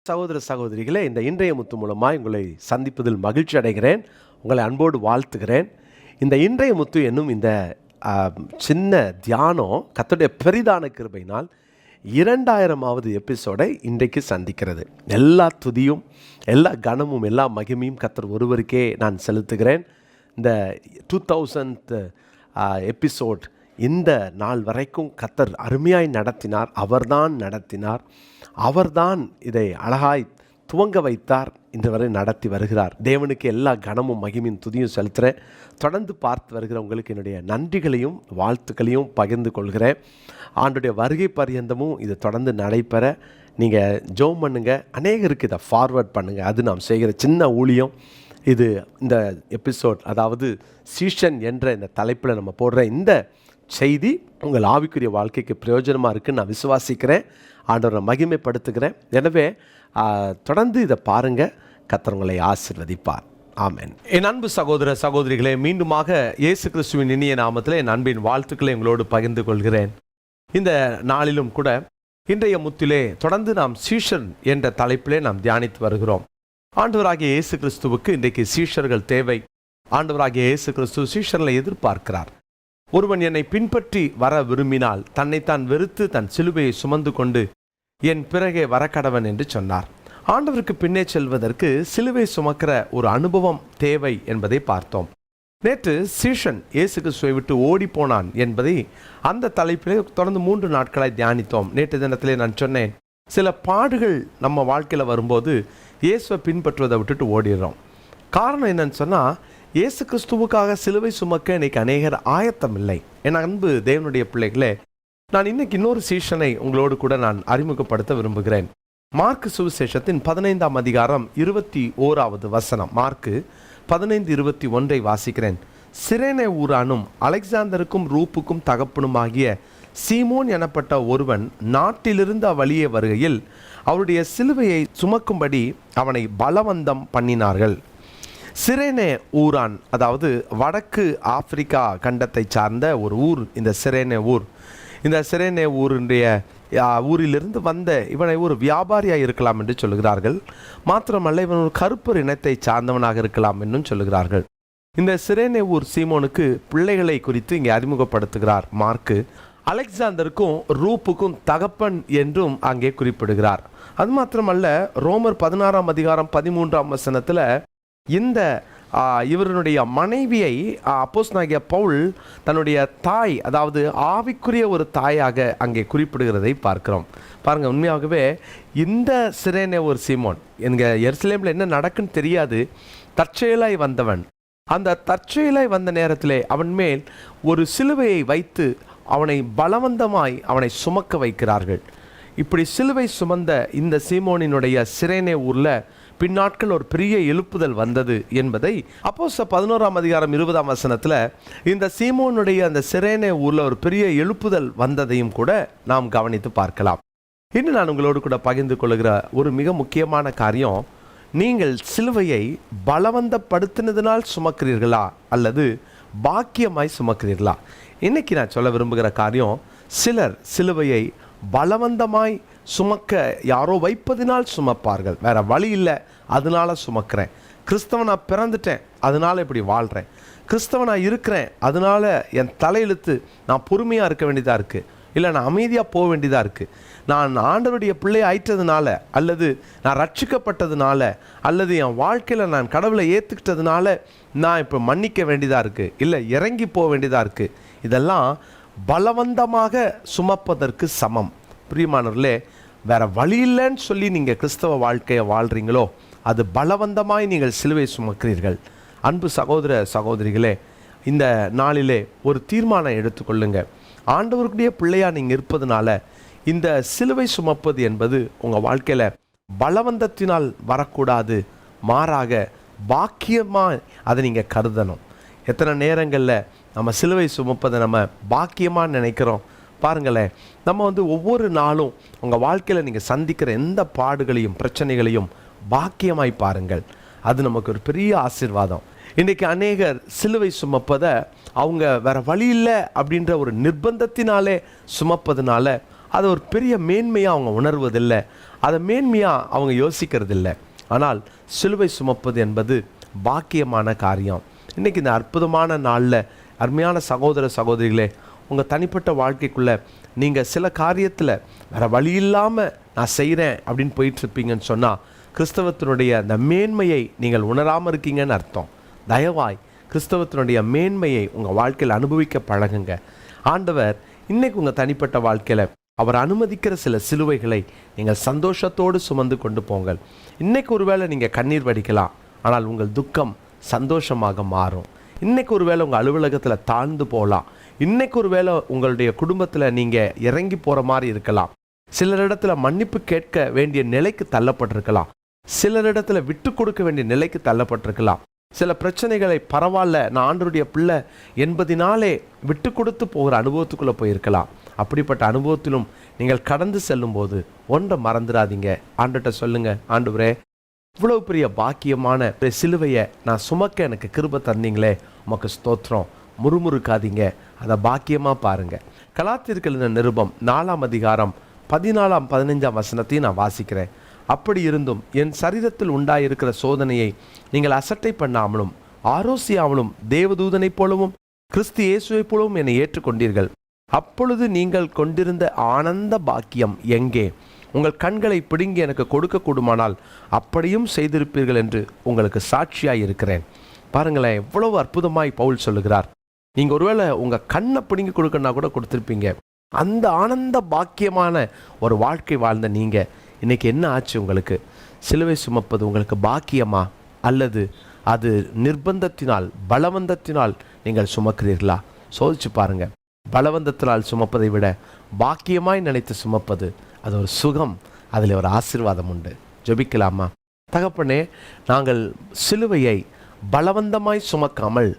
சகோதர சகோதரிகளே, இந்த இன்றைய முத்து மூலமாய் உங்களை சந்திப்பதில் மகிழ்ச்சி அடைகிறேன். உங்களை அன்போடு வாழ்த்துகிறேன். இந்த இன்றைய முத்து என்னும் இந்த சின்ன தியானம் கர்த்தருடைய பெரிதான கிருபையினால் 2000வது எபிசோடை இன்றைக்கு சந்திக்கிறது. எல்லா துதியும், எல்லா கனமும், எல்லா மகிமையும் கர்த்தர் ஒருவருக்கே நான் செலுத்துகிறேன். இந்த 2000th எபிசோட் இந்த நாள் வரைக்கும் கர்த்தர் அருமையாய் நடத்தினார். அவர்தான் இதை அழகாய் துவங்க வைத்தார். இன்று வரை நடத்தி வருகிறார். தேவனுக்கு எல்லா கனமும் மகிமையும் துதியும் செலுத்துகிறேன். தொடர்ந்து பார்த்து வருகிற உங்களுக்கு என்னுடைய நன்றிகளையும் வாழ்த்துக்களையும் பகிர்ந்து கொள்கிறேன். ஆண்டுடைய வருகை பரியந்தமும் இது தொடர்ந்து நடைபெற நீங்கள் ஜெபம் பண்ணுங்கள். அநேகருக்கு இதை ஃபார்வர்ட் பண்ணுங்கள். அது நாம் செய்கிற சின்ன ஊழியம். இது இந்த எபிசோட், அதாவது சீஷன் என்ற இந்த தலைப்பில் நம்ம போடுற இந்த செய்தி உங்கள் ஆவிக்குரிய வாழ்க்கைக்கு பிரயோஜனமாக இருக்குன்னு நான் விசுவாசிக்கிறேன். ஆண்டவரை மகிமைப்படுத்துகிறேன். எனவே தொடர்ந்து இதை பாருங்கள். கர்த்தர் உங்களை ஆசீர்வதிப்பார். ஆமென். என் அன்பு சகோதர சகோதரிகளே, மீண்டுமாக இயேசு கிறிஸ்துவின் இனிய நாமத்தில் என் அன்பின் வாழ்த்துக்களை உங்களோடு பகிர்ந்து கொள்கிறேன். இந்த நாளிலும் கூட இன்றைய முத்திலே தொடர்ந்து நாம் சீஷன் என்ற தலைப்பிலே நாம் தியானித்து வருகிறோம். ஆண்டவராகிய இயேசு கிறிஸ்துவுக்கு இன்றைக்கு சீஷர்கள் தேவை. ஆண்டவராகிய இயேசு கிறிஸ்து சீஷர்களை எதிர்பார்க்கிறார். ஒருவன் என்னை பின்பற்றி வர விரும்பினால் தன்னைத்தான் வெறுத்து தன் சிலுவையை சுமந்து கொண்டு என் பிறகே வரக்கடவன் என்று சொன்னார். ஆண்டவருக்கு பின்னே செல்வதற்கு சிலுவை சுமக்கிற ஒரு அனுபவம் தேவை என்பதை பார்த்தோம். நேற்று சீஷன் இயேசு கிறிஸ்துவை விட்டு ஓடி போனான் என்பதை அந்த தலைப்பிலே தொடர்ந்து 3 நாட்களாய் தியானித்தோம். நேற்று தினத்திலே நான் சொன்னேன், சில பாடுகள் நம்ம வாழ்க்கையில் வரும்போது இயேசுவை பின்பற்றுவதை விட்டுட்டு ஓடிடுறோம். காரணம் என்னன்னு சொன்னால், இயேசு கிறிஸ்துவுக்காக சிலுவை சுமக்க இன்னைக்கு அநேகர் ஆயத்தம் இல்லை. என் அன்பு தேவனுடைய பிள்ளைகளே, நான் இன்னைக்கு இன்னொரு சீஷனை உங்களோடு கூட நான் அறிமுகப்படுத்த விரும்புகிறேன். மார்க்கு சுவிசேஷத்தின் 15ஆம் அதிகாரம் 21வது வசனம். மார்க்கு 15:21 வாசிக்கிறேன். சிரேனே ஊரானும் அலெக்சாந்தருக்கும் ரூப்புக்கும் தகப்பனுமாகிய சீமோன் எனப்பட்ட ஒருவன் நாட்டிலிருந்து அவ்வழியே வருகையில் அவருடைய சிலுவையை சுமக்கும்படி அவனை பலவந்தம் பண்ணினார்கள். சிரேனே ஊரான், அதாவது வடக்கு ஆப்பிரிக்கா கண்டத்தை சார்ந்த ஒரு ஊர் இந்த சிரேனே ஊர். இந்த சிரேனே ஊரிலிருந்து வந்த இவனை ஒரு வியாபாரியாக இருக்கலாம் என்று சொல்லுகிறார்கள். மாத்திரமல்ல, இவன் ஒரு கருப்பர் இனத்தை சார்ந்தவனாக இருக்கலாம் என்றும் சொல்லுகிறார்கள். இந்த சிரேனே ஊர் சீமோனுக்கு பிள்ளைகளை குறித்து இங்கே அறிமுகப்படுத்துகிறார் மார்க்கு. அலெக்சாந்தருக்கும் ரூப்புக்கும் தகப்பன் என்றும் அங்கே குறிப்பிடுகிறார். அது மாத்திரமல்ல, ரோமர் 16ஆம் அதிகாரம் 13ஆம் வசனத்தில் இந்த இவருடைய மனைவியை அப்போஸ்தலனாகிய பவுல் தன்னுடைய தாய், அதாவது ஆவிக்குரிய ஒரு தாயாக அங்கே குறிப்பிடுகிறதை பார்க்கிறோம். பாருங்கள், உண்மையாகவே இந்த சிரேனே ஒரு சீமோன் எங்கள் எருசலேமில் என்ன நடக்குன்னு தெரியாது, தற்செயலாய் வந்தவன். அந்த தற்செயலாய் வந்த நேரத்திலே அவன் மேல் ஒரு சிலுவையை வைத்து அவனை பலவந்தமாய் அவனை சுமக்க வைக்கிறார்கள். இப்படி சிலுவை சுமந்த இந்த சீமோனினுடைய சிரேனே ஊரில் பின்னாட்கள் ஒரு பெரிய எழுப்புதல் வந்தது என்பதை அப்போஸ்தலர் 11ஆம் அதிகாரம் 20ஆம் வசனத்தில் இந்த சீமோனுடைய அந்த சிரேனே ஊரில் ஒரு பெரிய எழுப்புதல் வந்ததையும் கூட நாம் கவனித்து பார்க்கலாம். இன்னும் நான் உங்களோடு கூட பகிர்ந்து கொள்கிற ஒரு மிக முக்கியமான காரியம், நீங்கள் சிலுவையை பலவந்தப்படுத்தினதினால் சுமக்கிறீர்களா அல்லது பாக்கியமாய் சுமக்கிறீர்களா? இன்னைக்கு நான் சொல்ல விரும்புகிற காரியம், சிலர் சிலுவையை பலவந்தமாய் சுமக்க யாரோ வைப்பதினால் சுமப்பார்கள். வேற வழி இல்லை, அதனால சுமக்கிறேன். கிறிஸ்தவனாக பிறந்துட்டேன், அதனால இப்படி வாழ்கிறேன். கிறிஸ்தவனாக இருக்கிறேன், அதனால என் தலையெழுத்து நான் பொறுமையாக இருக்க வேண்டியதாக இருக்குது, இல்லை நான் அமைதியாக போக வேண்டியதாக இருக்குது. நான் ஆண்டவருடைய பிள்ளை ஆயிட்டதுனால, அல்லது நான் ரட்சிக்கப்பட்டதுனால, அல்லது என் வாழ்க்கையில் நான் கடவுளை ஏற்றுக்கிட்டதுனால நான் இப்போ மன்னிக்க வேண்டியதாக இருக்குது, இல்லை இறங்கி போக வேண்டியதாக இருக்குது. இதெல்லாம் பலவந்தமாக சுமப்பதற்கு சமம். பிரியமானவர்களே, வேறு வழி இல்லைன்னு சொல்லி நீங்கள் கிறிஸ்தவ வாழ்க்கையை வாழ்கிறீங்களோ, அது பலவந்தமாய் நீங்கள் சிலுவை சுமக்கிறீர்கள். அன்பு சகோதர சகோதரிகளே, இந்த நாளிலே ஒரு தீர்மானம் எடுத்துக்கொள்ளுங்க. ஆண்டவருடைய பிள்ளையாக நீங்கள் இருப்பதுனால இந்த சிலுவை சுமப்பது என்பது உங்கள் வாழ்க்கையில் பலவந்தத்தினால் வரக்கூடாது, மாறாக பாக்கியமாக அதை நீங்கள் கருதணும். எத்தனை நேரங்களில் நம்ம சிலுவை சுமப்பதை நம்ம பாக்கியமாக நினைக்கிறோம். பாருங்களேன், நம்ம ஒவ்வொரு நாளும் உங்கள் வாழ்க்கையில் நீங்கள் சந்திக்கிற எந்த பாடுகளையும் பிரச்சனைகளையும் பாக்கியமாய் பாருங்கள். அது நமக்கு ஒரு பெரிய ஆசீர்வாதம். இன்றைக்கு அநேகர் சிலுவை சுமப்பதை அவங்க வேற வழி இல்லை அப்படின்ற ஒரு நிர்பந்தத்தினாலே சுமப்பதுனால அதை ஒரு பெரிய மேன்மையாக அவங்க உணர்வதில்லை, அதை மேன்மையாக அவங்க யோசிக்கிறதில்லை. ஆனால் சிலுவை சுமப்பது என்பது பாக்கியமான காரியம். இன்றைக்கி இந்த அற்புதமான நாளில் அருமையான சகோதர சகோதரிகளே, உங்கள் தனிப்பட்ட வாழ்க்கைக்குள்ளே நீங்கள் சில காரியத்தில் வேறு வழி இல்லாமல் நான் செய்கிறேன் அப்படின்னு போயிட்டுருப்பீங்கன்னு சொன்னால் கிறிஸ்தவத்தினுடைய அந்த மேன்மையை நீங்கள் உணராமல் இருக்கீங்கன்னு அர்த்தம். தயவாய் கிறிஸ்தவத்தினுடைய மேன்மையை உங்கள் வாழ்க்கையில் அனுபவிக்க பழகுங்க. ஆண்டவர் இன்றைக்கு உங்கள் தனிப்பட்ட வாழ்க்கையில் அவர் அனுமதிக்கிற சில சிலுவைகளை நீங்கள் சந்தோஷத்தோடு சுமந்து கொண்டு போங்கள். இன்றைக்கு ஒருவேளை நீங்கள் கண்ணீர் வடிக்கலாம், ஆனால் உங்கள் துக்கம் சந்தோஷமாக மாறும். இன்றைக்கு ஒருவேளை உங்கள் அலுவலகத்தில் தாழ்ந்து போகலாம், இன்றைக்கு ஒருவேளை உங்களுடைய குடும்பத்தில் நீங்கள் இறங்கி போகிற மாதிரி இருக்கலாம், சிலரிடத்துல மன்னிப்பு கேட்க வேண்டிய நிலைக்கு தள்ளப்பட்டிருக்கலாம், சிலரிடத்துல விட்டு கொடுக்க வேண்டிய நிலைக்கு தள்ளப்பட்டிருக்கலாம். சில பிரச்சனைகளை பரவாயில்ல நான் ஆண்டவருடைய பிள்ளை என்பதினாலே விட்டு கொடுத்து போகிற அனுபவத்துக்குள்ளே போயிருக்கலாம். அப்படிப்பட்ட அனுபவத்திலும் நீங்கள் கடந்து செல்லும் போது ஒன்றை மறந்துடாதீங்க. ஆண்டவர்கிட்ட சொல்லுங்க, ஆண்டவரே இவ்வளவு பெரிய பாக்கியமான சிலுவையை நான் சுமக்க எனக்கு கிருபை தந்தீங்களே, உமக்கு ஸ்தோத்திரம். முறுமுறுக்காதீங்க, அதை பாக்கியமாக பாருங்க. கலாத்தியருக்கு எழுதின நிருபம் 4ஆம் அதிகாரம் 14, 15 வசனத்தையும் நான் வாசிக்கிறேன். அப்படி இருந்தும் என் சரீரத்தில் உண்டாயிருக்கிற சோதனையை நீங்கள் அசட்டை பண்ணாமலும் ஆரோசியாமலும் தேவதூதனைப் போலவும் கிறிஸ்து இயேசுவைப் போலவும் என்னை ஏற்றுக்கொண்டீர்கள். அப்பொழுது நீங்கள் கொண்டிருந்த ஆனந்த பாக்கியம் எங்கே? உங்கள் கண்களை பிடுங்கி எனக்கு கொடுக்க கூடுமானால் அப்படியும் செய்திருப்பீர்கள் என்று உங்களுக்கு சாட்சியாய் இருக்கிறேன். பாருங்களேன், எவ்வளவு அற்புதமாய் பவுல் சொல்லுகிறார். நீங்கள் ஒருவேளை உங்கள் கண்ணை பிடுங்கி கொடுக்கணும்னா கூட கொடுத்துருப்பீங்க. அந்த ஆனந்த பாக்கியமான ஒரு வாழ்க்கை வாழ்ந்த நீங்கள் இன்றைக்கி என்ன ஆச்சு? உங்களுக்கு சிலுவை சுமப்பது உங்களுக்கு பாக்கியமா, அல்லது அது நிர்பந்தத்தினால் பலவந்தத்தினால் நீங்கள் சுமக்கிறீர்களா? சோதிச்சு பாருங்கள். பலவந்தத்தினால் சுமப்பதை விட பாக்கியமாய் நினைத்து சுமப்பது அது ஒரு சுகம், அதில் ஒரு ஆசீர்வாதம் உண்டு. ஜெபிக்கலாமா? தகப்பனே, நாங்கள் சிலுவையை பலவந்தமாய் சுமக்காமல்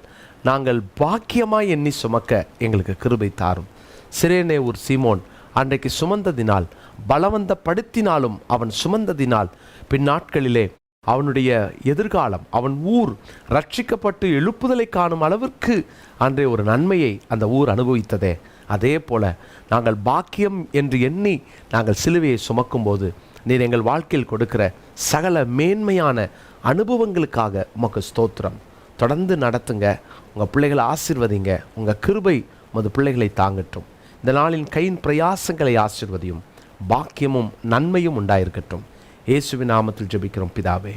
நாங்கள் பாக்கியமாய் எண்ணி சுமக்க எங்களுக்கு கிருபை தாரும். சிரேனே ஊர் சீமோன் அன்றைக்கு சுமந்ததினால், பலவந்தப்படுத்தினாலும் அவன் சுமந்ததினால் பின்னாட்களிலே அவனுடைய எதிர்காலம், அவன் ஊர் ரட்சிக்கப்பட்டு எழுப்புதலை காணும் அளவிற்கு அன்றைய ஒரு நன்மையை அந்த ஊர் அனுபவித்ததே. அதே போல நாங்கள் பாக்கியம் என்று எண்ணி நாங்கள் சிலுவையை சுமக்கும்போது நீர் எங்கள் வாழ்க்கையில் கொடுக்கிற சகல மேன்மையான அனுபவங்களுக்காக உமக்கு ஸ்தோத்திரம். தொடர்ந்து நடத்துங்க, உங்கள் பிள்ளைகளை ஆசீர்வதிங்க, உங்கள் கிருபை உமது பிள்ளைகளை தாங்கட்டும். இந்த நாளின் கையின் பிரயாசங்களை ஆசீர்வதியும், பாக்கியமும் நன்மையும் உண்டாயிருக்கட்டும். இயேசுவின் நாமத்தில் ஜெபிக்கிறோம் பிதாவே,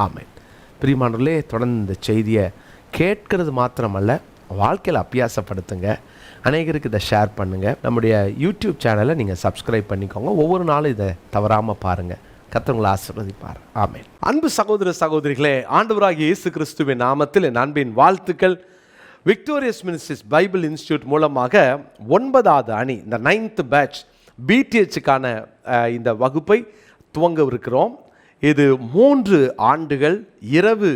ஆமென். பிரியமானவர்களே, தொடர்ந்து இந்த செய்தியை கேட்கறது மாத்திரமல்ல, வாழ்க்கையில் அபியாசப்படுத்துங்க. அநேகருக்கு இதை ஷேர் பண்ணுங்கள். நம்முடைய யூடியூப் சேனலை நீங்கள் சப்ஸ்கிரைப் பண்ணிக்கோங்க. ஒவ்வொரு நாளும் இதை தவறாமல் பாருங்கள். கர்த்தர் உங்களை ஆசீர்வதிப்பார். ஆமென். அன்பு சகோதர சகோதரிகளே, ஆண்டவராகிய இயேசு கிறிஸ்துவின் நாமத்தில் என் அன்பின் வாழ்த்துக்கள். விக்டோரியஸ் மினிஸ்ட்ரிஸ் பைபிள் இன்ஸ்டியூட் மூலமாக 9வது அணி, இந்த 9th பேட்ச் பிடிஹெச்சுக்கான இந்த வகுப்பை துவங்கவிருக்கிறோம். இது 3 ஆண்டுகள் இரவு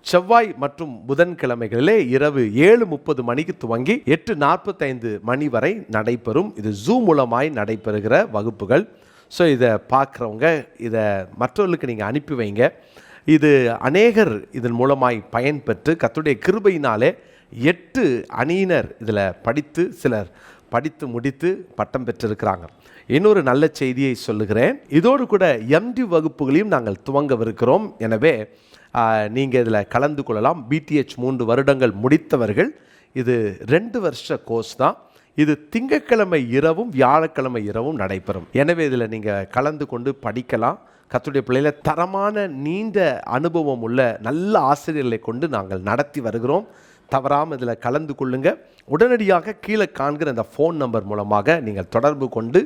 செவ்வாய் மற்றும் புதன்கிழமைகளிலே இரவு 7:30 மணிக்கு துவங்கி 8:45 மணி வரை நடைபெறும். இது ஜூம் மூலமாய் நடைபெறுகிற வகுப்புகள். ஸோ இதை பார்க்குறவங்க இதை மற்றவர்களுக்கு நீங்கள் அனுப்பி வைங்க. இது அநேகர் இதன் மூலமாய் பயன்பெற்று கர்த்தருடைய கிருபையினாலே 8 அணியினர் இதில் படித்து, சிலர் படித்து முடித்து பட்டம் பெற்றிருக்கிறாங்க. இன்னொரு நல்ல செய்தியை சொல்லுகிறேன். இதோடு கூட எம்டி வகுப்புகளையும் நாங்கள் துவங்கவிருக்கிறோம். எனவே நீங்கள் இதில் கலந்து கொள்ளலாம். பிடிஹெச் 3 வருடங்கள் முடித்தவர்கள், இது 2 வருஷ கோர்ஸ் தான். இது திங்கட்கிழமை இரவும் வியாழக்கிழமை இரவும் நடைபெறும். எனவே இதில் நீங்கள் கலந்து கொண்டு படிக்கலாம். கர்த்தருடைய பிள்ளைகளை தரமான நீண்ட அனுபவம் உள்ள நல்ல ஆசிரியர்களை கொண்டு நாங்கள் நடத்தி வருகிறோம். தவறாமல் இதில் கலந்து கொள்ளுங்க. உடனடியாக கீழே காண்கிற அந்த ஃபோன் நம்பர் மூலமாக நீங்கள் தொடர்பு கொண்டு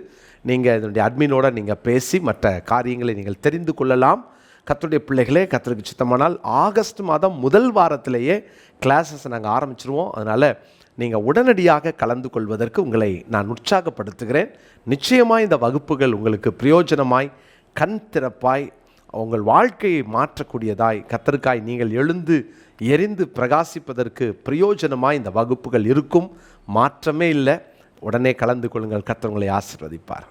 நீங்கள் இதனுடைய அட்மினோட நீங்கள் பேசி மற்ற காரியங்களை நீங்கள் தெரிந்து கொள்ளலாம். கர்த்தருடைய பிள்ளைகளே, கர்த்தருக்கு சித்தமானால் ஆகஸ்ட் மாதம் முதல் வாரத்திலேயே கிளாஸஸ் நாங்கள் ஆரம்பிச்சிருவோம். அதனால் நீங்கள் உடனடியாக கலந்து கொள்வதற்கு உங்களை நான் உற்சாகப்படுத்துகிறேன். நிச்சயமாக இந்த வகுப்புகள் உங்களுக்கு பிரயோஜனமாய், கண் திறப்பாய், உங்கள் வாழ்க்கையை மாற்றக்கூடியதாய், கர்த்தருக்காய் நீங்கள் எழுந்து எரிந்து பிரகாசிப்பதற்கு பிரயோஜனமாய் இந்த வகுப்புகள் இருக்கும். மாற்றமே இல்லை. உடனே கலந்து கொள்ளுங்கள். கர்த்தர் உங்களை ஆசீர்வதிப்பார்.